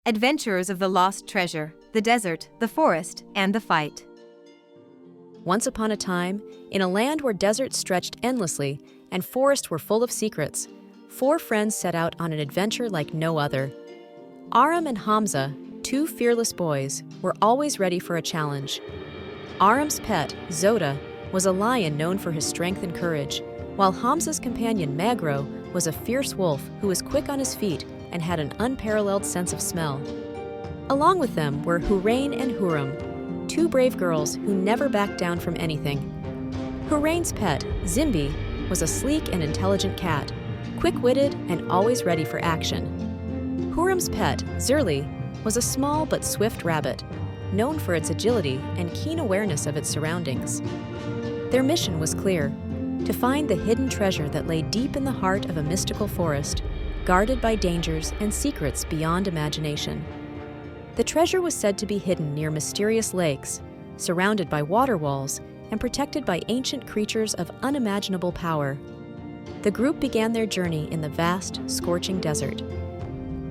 Adventurers of the Lost Treasure, the Desert, the Forest, and the Fight. Once upon a time, in a land where deserts stretched endlessly and forests were full of secrets, 4 friends set out on an adventure like no other. Arham and Hamza, 2 fearless boys, were always ready for a challenge. Arham's pet, Zoda, was a lion known for his strength and courage, while Hamza's companion, Magro, was a fierce wolf who was quick on his feet and had an unparalleled sense of smell. Along with them were Hourain and Hoorum, 2 brave girls who never backed down from anything. Hourain's pet, Zimbi, was a sleek and intelligent cat, quick-witted and always ready for action. Hooram's pet, Zirli, was a small but swift rabbit, known for its agility and keen awareness of its surroundings. Their mission was clear: to find the hidden treasure that lay deep in the heart of a mystical forest, guarded by dangers and secrets beyond imagination. The treasure was said to be hidden near mysterious lakes, surrounded by water walls, and protected by ancient creatures of unimaginable power. The group began their journey in the vast, scorching desert.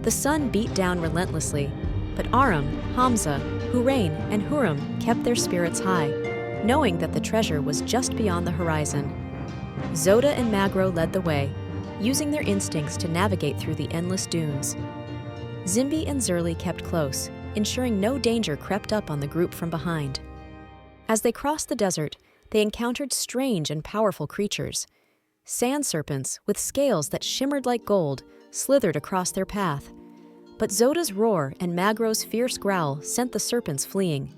The sun beat down relentlessly, but Arham, Hamza, Hourain, and Hoorum kept their spirits high, knowing that the treasure was just beyond the horizon. Zoda and Magro led the way, using their instincts to navigate through the endless dunes. Zimbi and Zirli kept close, ensuring no danger crept up on the group from behind. As they crossed the desert, they encountered strange and powerful creatures. Sand serpents with scales that shimmered like gold slithered across their path. But Zoda's roar and Magro's fierce growl sent the serpents fleeing.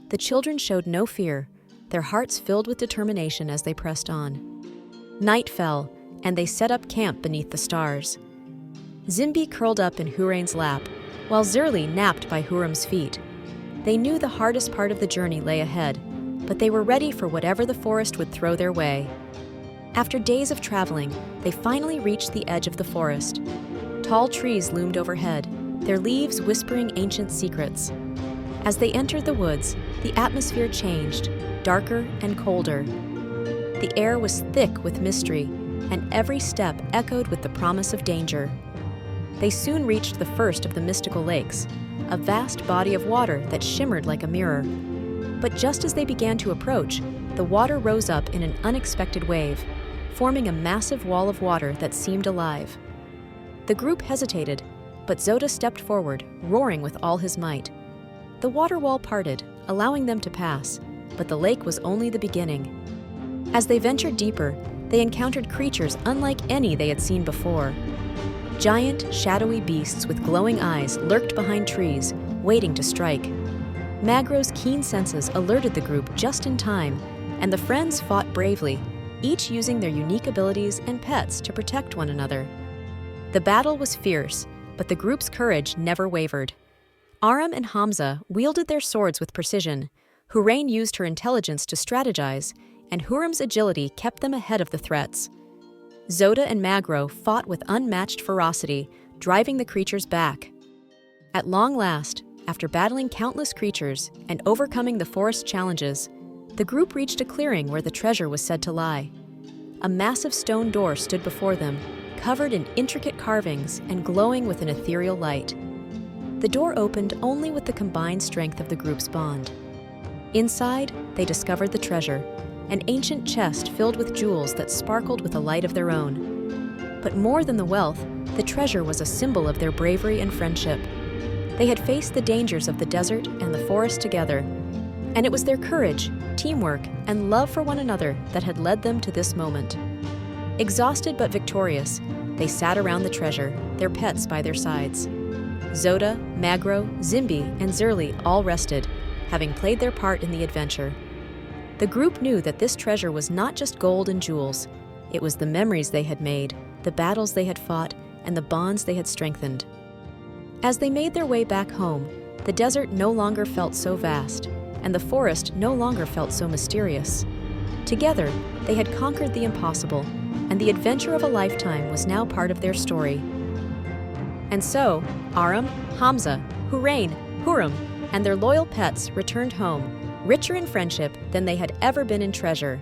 The children showed no fear, their hearts filled with determination as they pressed on. Night fell, and they set up camp beneath the stars. Zimbi curled up in Hourain's lap, while Zirli napped by Hooram's feet. They knew the hardest part of the journey lay ahead, but they were ready for whatever the forest would throw their way. After days of traveling, they finally reached the edge of the forest. Tall trees loomed overhead, their leaves whispering ancient secrets. As they entered the woods, the atmosphere changed, darker and colder. The air was thick with mystery, and every step echoed with the promise of danger. They soon reached the first of the mystical lakes, a vast body of water that shimmered like a mirror. But just as they began to approach, the water rose up in an unexpected wave, forming a massive wall of water that seemed alive. The group hesitated, but Zoda stepped forward, roaring with all his might. The water wall parted, allowing them to pass, but the lake was only the beginning. As they ventured deeper, they encountered creatures unlike any they had seen before. Giant, shadowy beasts with glowing eyes lurked behind trees, waiting to strike. Magro's keen senses alerted the group just in time, and the friends fought bravely, each using their unique abilities and pets to protect one another. The battle was fierce, but the group's courage never wavered. Arham and Hamza wielded their swords with precision, Hourain used her intelligence to strategize, and Hooram's agility kept them ahead of the threats. Zoda and Magro fought with unmatched ferocity, driving the creatures back. At long last, after battling countless creatures and overcoming the forest challenges, the group reached a clearing where the treasure was said to lie. A massive stone door stood before them, covered in intricate carvings and glowing with an ethereal light. The door opened only with the combined strength of the group's bond. Inside, they discovered the treasure, an ancient chest filled with jewels that sparkled with a light of their own. But more than the wealth, the treasure was a symbol of their bravery and friendship. They had faced the dangers of the desert and the forest together, and it was their courage, teamwork, and love for one another that had led them to this moment. Exhausted but victorious, they sat around the treasure, their pets by their sides. Zoda, Magro, Zimbi, and Zirli all rested, having played their part in the adventure. The group knew that this treasure was not just gold and jewels. It was the memories they had made, the battles they had fought, and the bonds they had strengthened. As they made their way back home, the desert no longer felt so vast, and the forest no longer felt so mysterious. Together, they had conquered the impossible, and the adventure of a lifetime was now part of their story. And so, Arham, Hamza, Hourain, Hoorum, and their loyal pets returned home, richer in friendship than they had ever been in treasure.